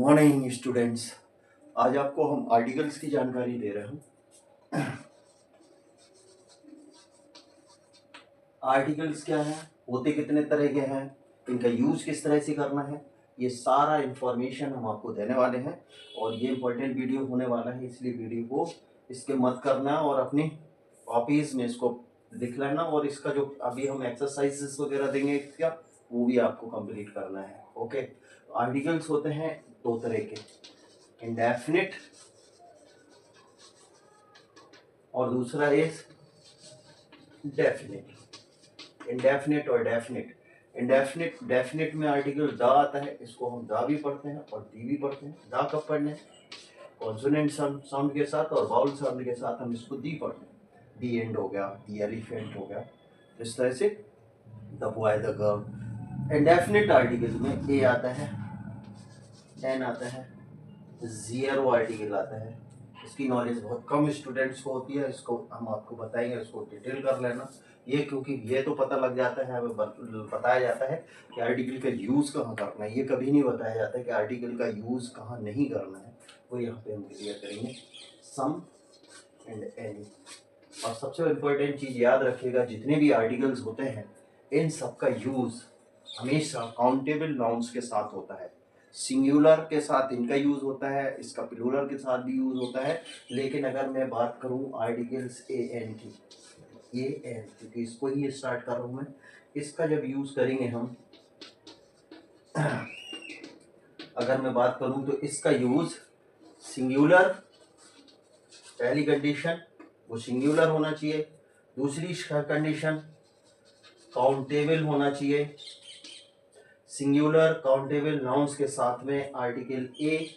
Morning students. आज आपको हम आर्टिकल्स की जानकारी दे रहे हैं। आर्टिकल्स क्या है, होते कितने तरह के हैं, इनका यूज किस तरह से करना है, ये सारा इंफॉर्मेशन हम आपको देने वाले हैं। और ये इम्पोर्टेंट वीडियो होने वाला है, इसलिए वीडियो को इसके मत करना और अपनी कॉपीज में इसको लिख लेना। और इसका जो अभी हम एक्सरसाइजेस वगैरह देंगे इसका, वो भी आपको कंप्लीट करना है। ओके, आर्टिकल्स होते हैं दो तरह के, इंडेफिनिट और दूसरा इज डेफिनिट। इंडेफिनिट और डेफिनिट। इंडेफिनिट डेफिनिट में आर्टिकल द आता है, इसको हम द भी पढ़ते हैं और दी भी पढ़ते हैं। द कब पढ़ने, कॉन्सोनेंट साउंड के साथ और वाउल साउंड के साथ हम इसको दी पढ़ते हैं। दी एंड हो गया, दी एलिफेंट हो गया, इस तरह से the boy the girl. Indefinite article में ए आता है, एन आता है, जीरो आर्टिकल आता है। इसकी नॉलेज बहुत कम स्टूडेंट्स को होती है, इसको हम आपको बताएंगे, इसको डिटेल कर लेना। ये क्योंकि ये तो पता लग जाता है, हमें बताया जाता है कि आर्टिकल का यूज़ कहाँ करना है, ये कभी नहीं बताया जाता है कि आर्टिकल का यूज़ कहाँ नहीं करना है। वो यहाँ पे हम क्लियर करेंगे, सम एंड एनी। और सबसे इम्पोर्टेंट चीज़ याद रखिएगा, जितने भी आर्टिकल्स होते हैं इन सब का यूज़ हमेशा काउंटेबल नाउन्स के साथ होता है। सिंगुलर के साथ इनका यूज होता है, इसका प्लूरल के साथ भी यूज होता है। लेकिन अगर मैं बात करूं आर्टिकल्स ए एन की, ए एन, क्योंकि इसको ही स्टार्ट कर रहा हूं मैं, इसका जब यूज करेंगे हम, अगर मैं बात करूं तो इसका यूज सिंगुलर, पहली कंडीशन वो सिंगुलर होना चाहिए। दूसरी कंडीशन काउंटेबल होना चाहिए। सिंगुलर काउंटेबल नाउन्स के साथ में आर्टिकल ए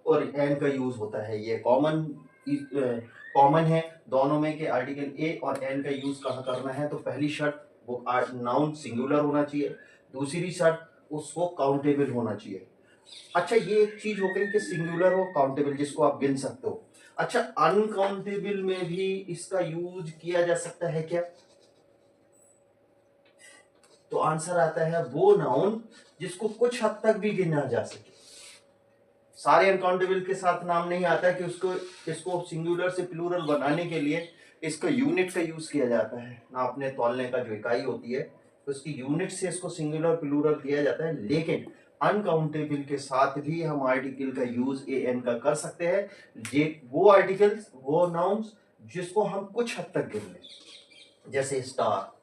और एन का यूज होता है। ये कॉमन है दोनों में कि आर्टिकल ए और एन का यूज कहाँ करना है। तो पहली शर्त वो नाउन सिंगुलर होना चाहिए, दूसरी शर्त उसको काउंटेबल होना चाहिए। अच्छा, ये एक चीज हो गई कि सिंगुलर हो, काउंटेबल जिसको आप गिन सकते हो। अच्छा, अनकाउंटेबल में भी इसका यूज किया जा सकता है क्या? तो आंसर आता है वो नाउन जिसको कुछ हद तक भी गिना जा सके। सारे अनकाउंटेबल के साथ नाम नहीं आता कि इसको सिंगुलर से प्लूरल बनाने के लिए इसका यूनिट का यूज किया जाता है। नापने तौलने का जो इकाई होती है उसकी यूनिट से इसको सिंगुलर प्लूरल किया जाता है। लेकिन अनकाउंटेबल के साथ भी हम आर्टिकल का यूज ए एन का कर सकते हैं। ये वो आर्टिकल्स, वो नाउन्स जिसको हम कुछ हद तक गिन लें। जैसे स्टार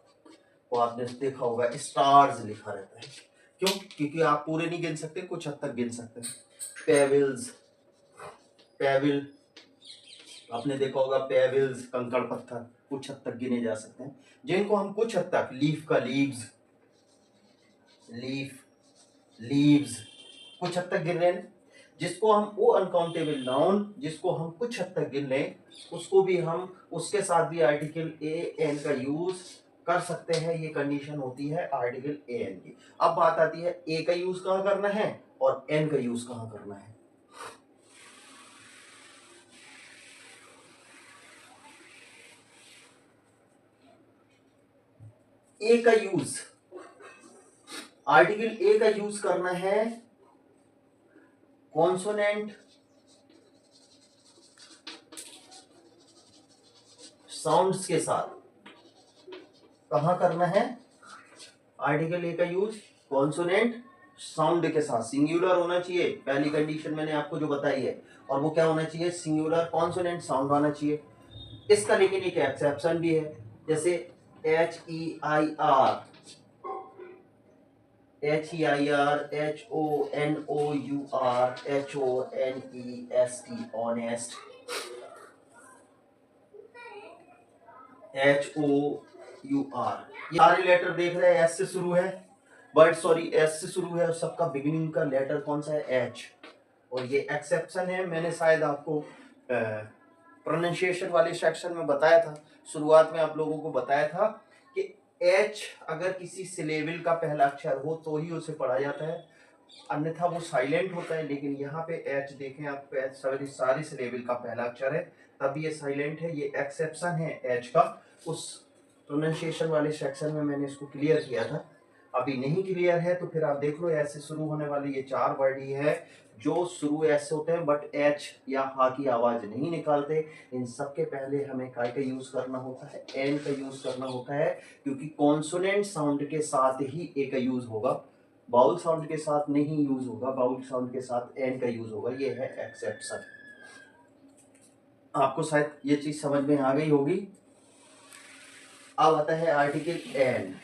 को आपने देखा होगा, स्टार्स लिखा रहता है, क्यों? क्योंकि आप पूरे नहीं गिन सकते, कुछ हद तक गिन सकते हैं। पेविल्स, पेविल आपने देखा होगा, पेविल्स कंकड़ पत्थर कुछ हद तक गिने जा सकते हैं, जिनको हम कुछ हद तक, लीफ का लीव्स, लीफ लीव्स कुछ हद तक गिन रहे हैं। जिसको हम वो अनकाउंटेबल नाउन जिसको हम कुछ हद तक गिन लें, उसको भी हम उसके साथ भी आर्टिकल ए एन का यूज कर सकते हैं। ये कंडीशन होती है आर्टिकल ए एन की। अब बात आती है ए का यूज कहाँ करना है और एन का यूज कहाँ करना है। ए का यूज, आर्टिकल ए का यूज करना है कॉन्सोनेंट साउंड्स के साथ। कहां करना है आर्टिकल ए का यूज? कॉन्सोनेंट साउंड के साथ। सिंगुलर होना चाहिए, पहली कंडीशन मैंने आपको जो बताई है, और वो क्या होना चाहिए? सिंगुलर कॉन्सोनेंट साउंड आना चाहिए। इसका लेकिन एक एक्सेप्शन भी है, जैसे H E I R, H E I R, H O N O U R, H O N E S T, honest, H O U R, ये सारे लेटर देख रहे हैं एस से शुरू है, बट सॉरी एस से शुरू है, और सबका बिगिनिंग का लेटर कौन सा है? एच। और ये एक्सेप्शन है, मैंने शायद आपको प्रोनाउंसिएशन वाले सेक्शन में बताया था, शुरुआत में आप लोगों को बताया था कि एच अगर किसी सिलेबल का पहला अक्षर हो तो ही उसे पढ़ा जाता है, अन्यथा वो साइलेंट होता है। लेकिन यहाँ पे एच देखें आप, एच सारे सिलेबल का पहला अक्षर है, तब ये साइलेंट है। ये एक्सेप्शन है एच का। उस प्रोनाउंसिएशन वाले सेक्शन में मैंने इसको क्लियर किया था। अभी नहीं क्लियर है तो फिर आप देख लो, ऐसे शुरू होने वाले ये चार वर्ड ही है जो शुरू एस से होते हैं बट एच या हा की आवाज नहीं निकालते, इन सब के पहले हमें काय का यूज करना होता है, एन का यूज करना होता है, क्योंकि कॉन्सोनेंट साउंड के साथ ही ए का यूज होगा, बाउल साउंड के साथ नहीं यूज होगा, बाउल साउंड के साथ एन का यूज होगा। ये है एक्सेप्शन। आपको शायद ये चीज समझ में आ गई होगी। अब आता है आर्टिकल एन।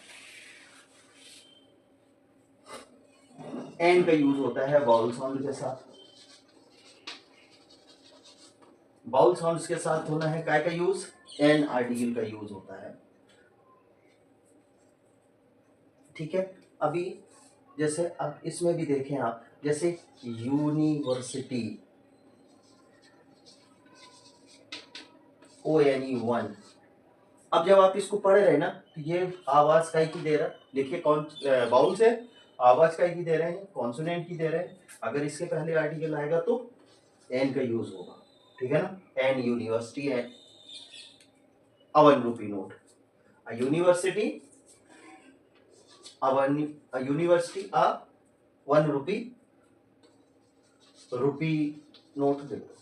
एन का यूज होता है बाउल साउंड के साथ। बाउल साउंड्स के साथ होना है काय का यूज, एन आर्टिकल का यूज होता है। ठीक है। अभी जैसे अब इसमें भी देखें आप, जैसे यूनिवर्सिटी, ONE1। अब जब आप इसको पढ़ रहे हैं ना, तो ये आवाज काय की दे रहा है, देखिए कौन बाउल से आवाज काय की दे रहे हैं, कॉन्सोनेंट की दे रहे हैं। अगर इसके पहले आर्टिकल आएगा तो एन का यूज होगा, ठीक है ना। An university, an a 1 rupee note, a university, a university, a 1 rupee note दे दो,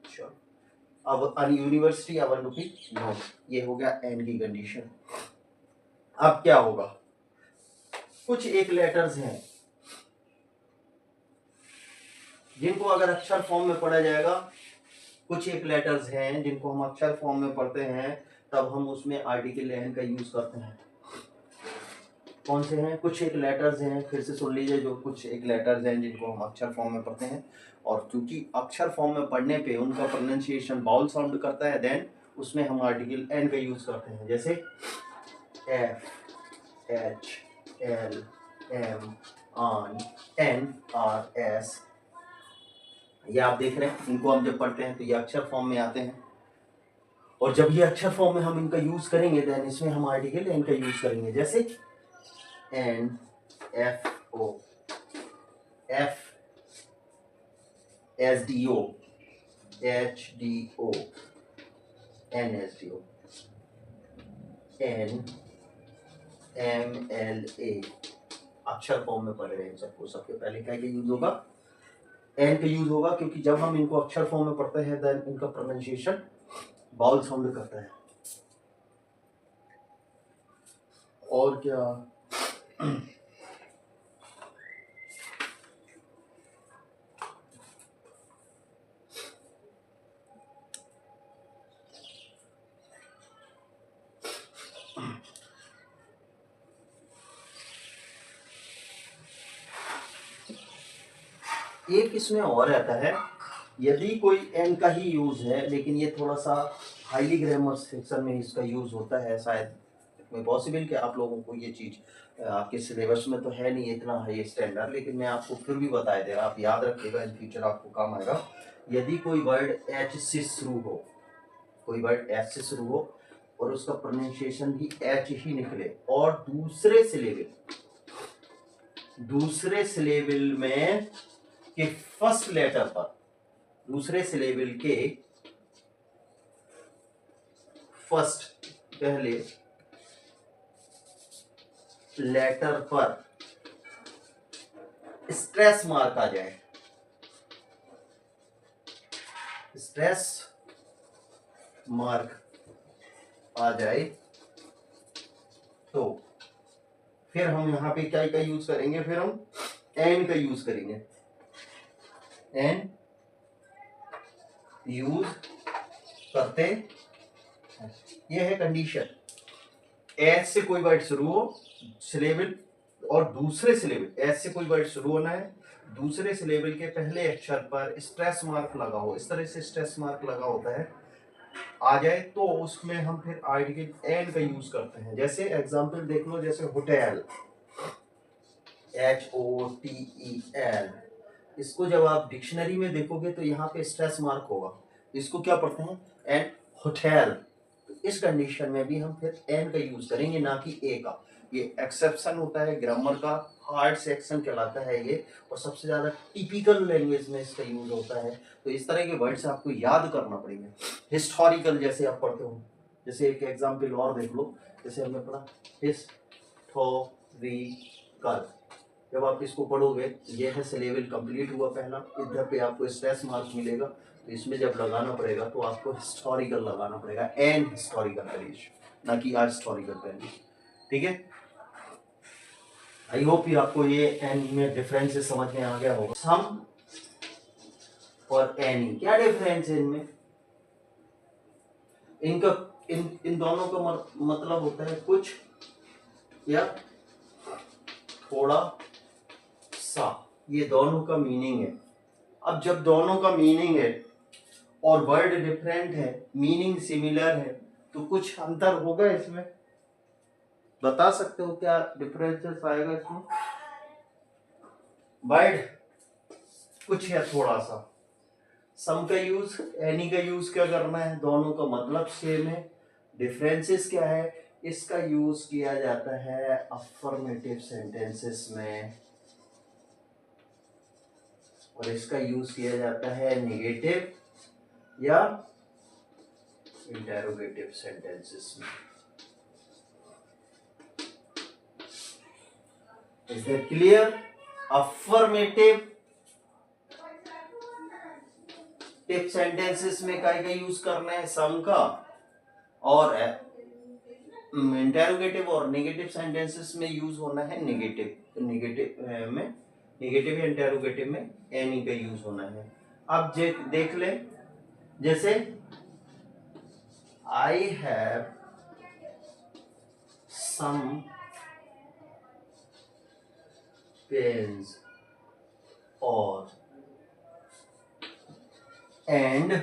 श्योर। अब यूनिवर्सिटी, a 1 rupee नोट, ये हो गया एन की कंडीशन। अब क्या होगा, कुछ एक लेटर्स हैं जिनको अगर अक्षर फॉर्म में पढ़ा जाएगा, कुछ एक लेटर्स हैं जिनको हम अक्षर फॉर्म में पढ़ते हैं, तब हम उसमें आर्टिकल एन का यूज करते हैं। कौन से हैं, कुछ एक लेटर्स हैं, फिर से सुन लीजिए, जो कुछ एक लेटर्स हैं जिनको हम अक्षर फॉर्म में पढ़ते हैं, और क्योंकि अक्षर फॉर्म में पढ़ने पे उनका प्रोनाउंसिएशन बाउल साउंड करता है, देन उसमें हम आर्टिकल एन का यूज करते हैं। जैसे एफ, एच, एल, एम, आन, एन, आर, एस, ये आप देख रहे हैं, इनको हम जब पढ़ते हैं तो ये अक्षर फॉर्म में आते हैं, और जब ये अक्षर फॉर्म में हम इनका यूज करेंगे, देन इसमें हम आर्टिकल एन का यूज करेंगे। जैसे N, F O, F, S D O, H D O, N S D O, N, M L A, अक्षर फॉर्म में पढ़ रहे हैं सबको, सबके पहले क्या यूज होगा, एन का यूज होगा, क्योंकि जब हम इनको अक्षर फॉर्म में पढ़ते हैं देन इनका प्रोनाउंसिएशन बाउल साउंड करता है। और क्या, एक इसमें और रहता है, यदि कोई एन का ही यूज है, लेकिन ये थोड़ा सा हाईली ग्रामर सेक्शन में इसका यूज होता है, शायद में पॉसिबल कि आप लोगों को ये चीज आपके सिलेबस में तो है नहीं इतना हाई स्टैंडर्ड, लेकिन मैं आपको फिर भी बता दे रहा, आप याद रखिएगा, इन फ्यूचर आपको काम आएगा। यदि कोई वर्ड एच से शुरू हो, कोई वर्ड एच से शुरू हो और उसका प्रोनाउंसिएशन भी एच ही निकले, और दूसरे सिलेबल में के फर्स्ट लेटर पर, दूसरे सिलेबल के फर्स्ट पहले लेटर पर स्ट्रेस मार्क आ जाए, स्ट्रेस मार्क आ जाए, तो फिर हम यहां पे क्या का यूज करेंगे, फिर हम एन का यूज करेंगे, एन यूज करते। ये है कंडीशन, एच से कोई वर्ड शुरू हो सिलेबल, और दूसरे सिलेबल, एच से कोई वर्ड शुरू होना है, दूसरे सिलेबल के पहले अक्षर पर स्ट्रेस मार्क लगा हो, इस तरह से स्ट्रेस मार्क लगा होता है, आ जाए, तो उसमें हम फिर आर्टिकल एन का यूज करते हैं। जैसे एग्जांपल देख लो, जैसे होटल, HOTEL, इसको जब आप डिक्शनरी में देखोगे तो यहाँ पे स्ट्रेस मार्क होगा, इसको क्या पढ़ते हैं, एन, होटल। तो इस कंडीशन में भी हम फिर एन का यूज करेंगे, ना कि ए का। ये एक्सेप्शन होता है ग्रामर का, हार्ड सेक्शन कहलाता है ये, और सबसे ज्यादा टिपिकल लैंग्वेज में इसका यूज होता है। तो इस तरह के वर्ड्स आपको याद करना पड़ेंगे। हिस्टोरिकल जैसे आप पढ़ते हो, जैसे एक एग्जाम्पल और देख लो, जैसे हमने पढ़ा हिस्टोरिकल, जब आप इसको पढ़ोगे तो ये है सिलेबल कंप्लीट हुआ पहला, इधर पे आपको स्ट्रेस मार्क्स मिलेगा, तो इसमें जब लगाना पड़ेगा तो आपको हिस्टोरिकल लगाना पड़ेगा, एन हिस्टोरिकल वैल्यूज, ना कि आर हिस्टोरिकल वैल्यूज। ठीक है, आई होप ये आपको ये एन में डिफरेंस समझ में आ गया होगा। सम और एनी क्या डिफरेंस है इनमें, इनका इन दोनों का मतलब होता है कुछ या थोड़ा सा, ये दोनों का मीनिंग है। अब जब दोनों का मीनिंग है और वर्ड डिफरेंट है, मीनिंग सिमिलर है, तो कुछ अंतर होगा इसमें, बता सकते हो क्या डिफरेंसेस आएगा इसमें? वर्ड कुछ या थोड़ा सा, सम का यूज, एनी का यूज क्या करना है, दोनों का मतलब सेम है। डिफरेंसेस क्या है, इसका यूज किया जाता है अफर्मेटिव सेंटेंसेस में और इसका यूज किया जाता है नेगेटिव या इंटेरोगेटिव सेंटेंसेस में। Is that clear? Affirmative tip sentences में काय का यूज करना है, सम का, और इंटेरोगेटिव और नेगेटिव सेंटेंसेस में यूज होना है नेगेटिव, नेगेटिव या इंटेरोगेटिव में एनी का यूज होना है। अब देख ले, जैसे आई हैव सम पेन्स और and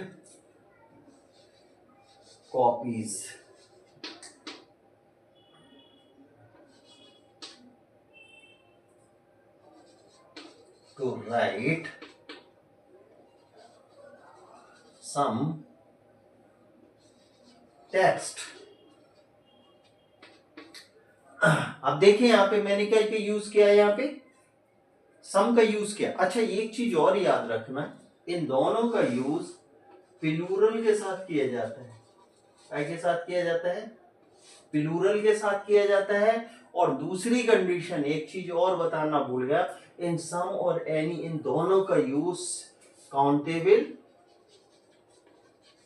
copies, to write some text। अब देखिए यहाँ पे मैंने क्या यूज किया है, यहाँ पे सम का यूज किया। अच्छा एक चीज और याद रखना, इन दोनों का यूज प्लूरल के साथ किया जाता है। क्या के साथ किया जाता है? प्लूरल के साथ किया जाता है। और दूसरी कंडीशन, एक चीज और बताना भूल गया, इन सम और एनी इन दोनों का यूज काउंटेबल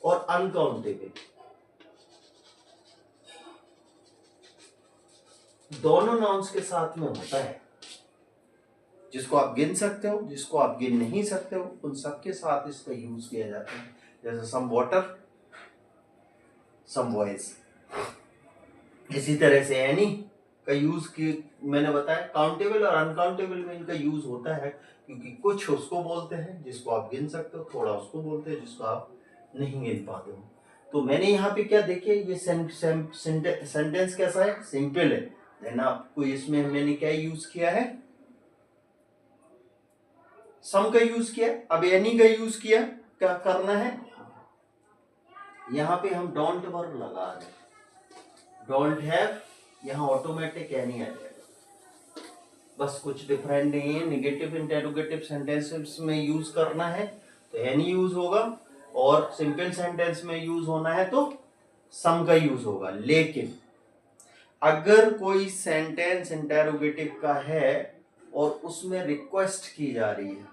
और अनकाउंटेबल दोनों नाउन्स के साथ में होता है। जिसको आप गिन सकते हो, जिसको आप गिन नहीं सकते हो, उन सबके साथ इसका यूज किया जाता है। जैसे सम वाटर, सम वॉइस। इसी तरह से एनी का यूज की मैंने बताया, काउंटेबल और अनकाउंटेबल में इनका यूज होता है, क्योंकि कुछ उसको बोलते हैं जिसको आप गिन सकते हो, थोड़ा उसको बोलते हैं जिसको आप नहीं गिन पाते हो। तो मैंने यहाँ पे क्या देखिए, ये सेंटेंस कैसा है, सिंपल है। देन आपको इसमें मैंने क्या यूज किया है, सम का यूज किया। अब एनी का यूज किया, क्या करना है, यहाँ पे हम डोंट वर्ब लगा रहे, डोंट हैव, यहाँ ऑटोमेटिक एनी आ जाएगा। बस कुछ डिफरेंट नहीं है, निगेटिव इंटेरोगेटिव सेंटेंसेस में यूज करना है तो एनी यूज होगा, और सिंपल सेंटेंस में यूज होना है तो सम का यूज होगा। लेकिन अगर कोई सेंटेंस इंटेरोगेटिव का है और उसमें रिक्वेस्ट की जा रही है,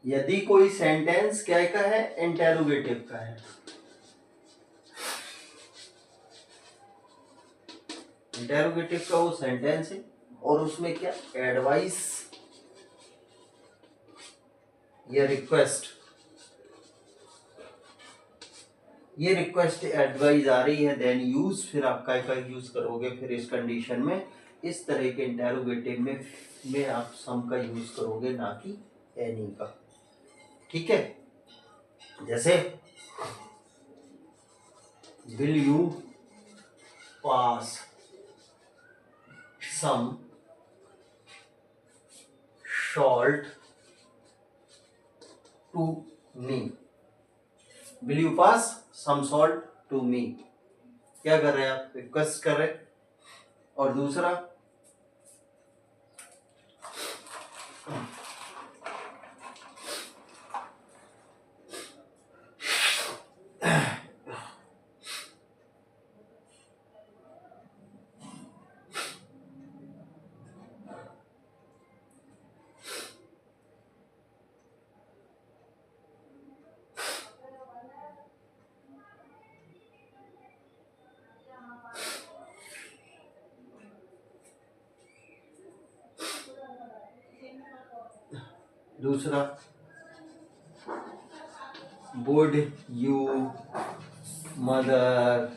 यदि कोई सेंटेंस क्या का है, इंटेरोगेटिव का है, इंटेरोगेटिव का वो सेंटेंस है और उसमें क्या एडवाइस या रिक्वेस्ट, ये रिक्वेस्ट एडवाइस आ रही है, देन यूज, फिर आप क्या यूज करोगे, फिर इस कंडीशन में इस तरह के इंटेरोगेटिव में आप सम का यूज करोगे, ना कि एनी का। ठीक है, जैसे will you pass some salt to me. Will you pass some salt to me? क्या कर रहे हैं आप? रिक्वेस्ट कर रहे हैं। और दूसरा दूसरा would you mother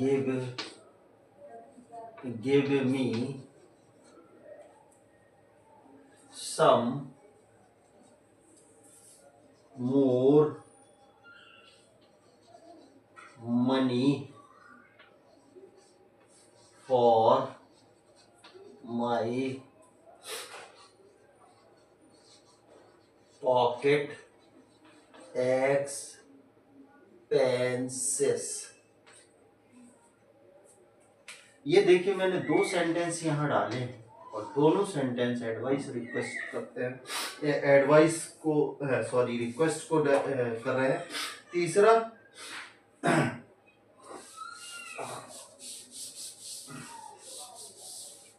give me some more money for my pocket expenses. ये देखिए मैंने दो सेंटेंस यहाँ डाले हैं और दोनों सेंटेंस एडवाइस रिक्वेस्ट करते हैं, एडवाइस को सॉरी रिक्वेस्ट को कर रहे हैं।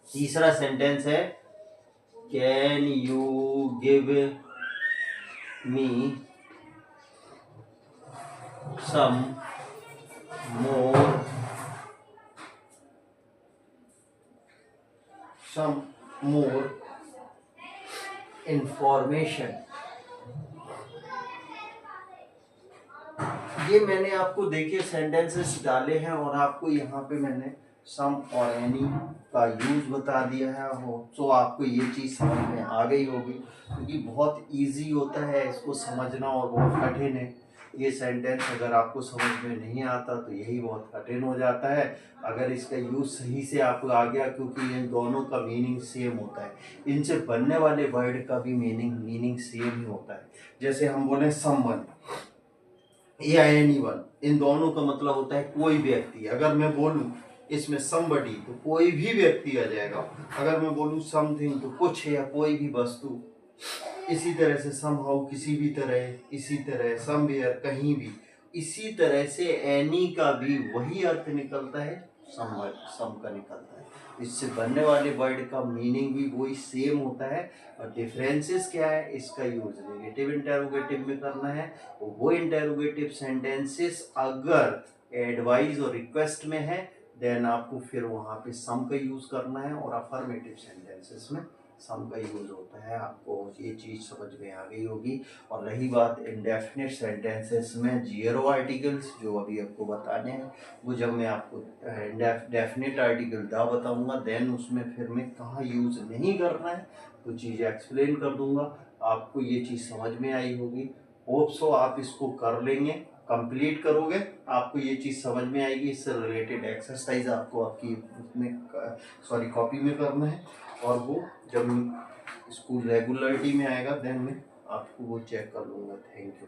तीसरा सेंटेंस है can you give me some more information. ये मैंने आपको देखिए सेंटेंसेस डाले हैं और आपको यहाँ पे मैंने सम और एनी का यूज बता दिया है हो, तो आपको ये चीज़ समझ में आ गई होगी क्योंकि बहुत इजी होता है इसको समझना और बहुत कठिन है। ये सेंटेंस अगर आपको समझ में नहीं आता तो यही बहुत कठिन हो जाता है। अगर इसका यूज सही से आपको आ गया, क्योंकि इन दोनों का मीनिंग सेम होता है, इनसे बनने वाले वर्ड का भी मीनिंग सेम ही होता है। जैसे हम बोले समवन या एनीवन, इन दोनों का मतलब होता है कोई व्यक्ति। अगर मैं बोलूं इसमें समबडी तो कोई भी व्यक्ति आ जाएगा। अगर मैं बोलूं समथिंग तो कुछ या कोई भी वस्तु। इसी तरह से समहाउ किसी भी तरह, इसी तरह समवेयर कहीं भी। इसी तरह से एनी का भी वही अर्थ निकलता है, सम का निकलता है। इससे बनने वाले वर्ड का मीनिंग भी वही सेम होता है। और डिफरेंसेस क्या है, इसका यूज नेगेटिव इंटेरोगेटिव में करना है। वो इंटेरोगेटिव सेंटेंसेस अगर एडवाइस और रिक्वेस्ट में है देन आपको फिर वहाँ पे सम का यूज करना है, और अफर्मेटिव सेंटेंसेस में सम का यूज होता है। आपको ये चीज़ समझ में आ गई होगी। और रही बात इंडेफिनिट सेंटेंसेस में जीरो आर्टिकल्स जो अभी आपको बताने हैं, वो जब मैं आपको डेफिनेट आर्टिकल दा बताऊंगा देन उसमें फिर मैं कहाँ यूज नहीं करना है वो चीज़ें एक्सप्लेन कर दूंगा। आपको ये चीज़ समझ में आई होगी। होप सो आप इसको कर लेंगे, कंप्लीट करोगे, आपको ये चीज़ समझ में आएगी। इससे रिलेटेड एक्सरसाइज आपको आपकी उसमें कॉपी में करना है, और वो जब स्कूल रेगुलरिटी में आएगा देन मैं आपको वो चेक कर लूँगा। Thank you.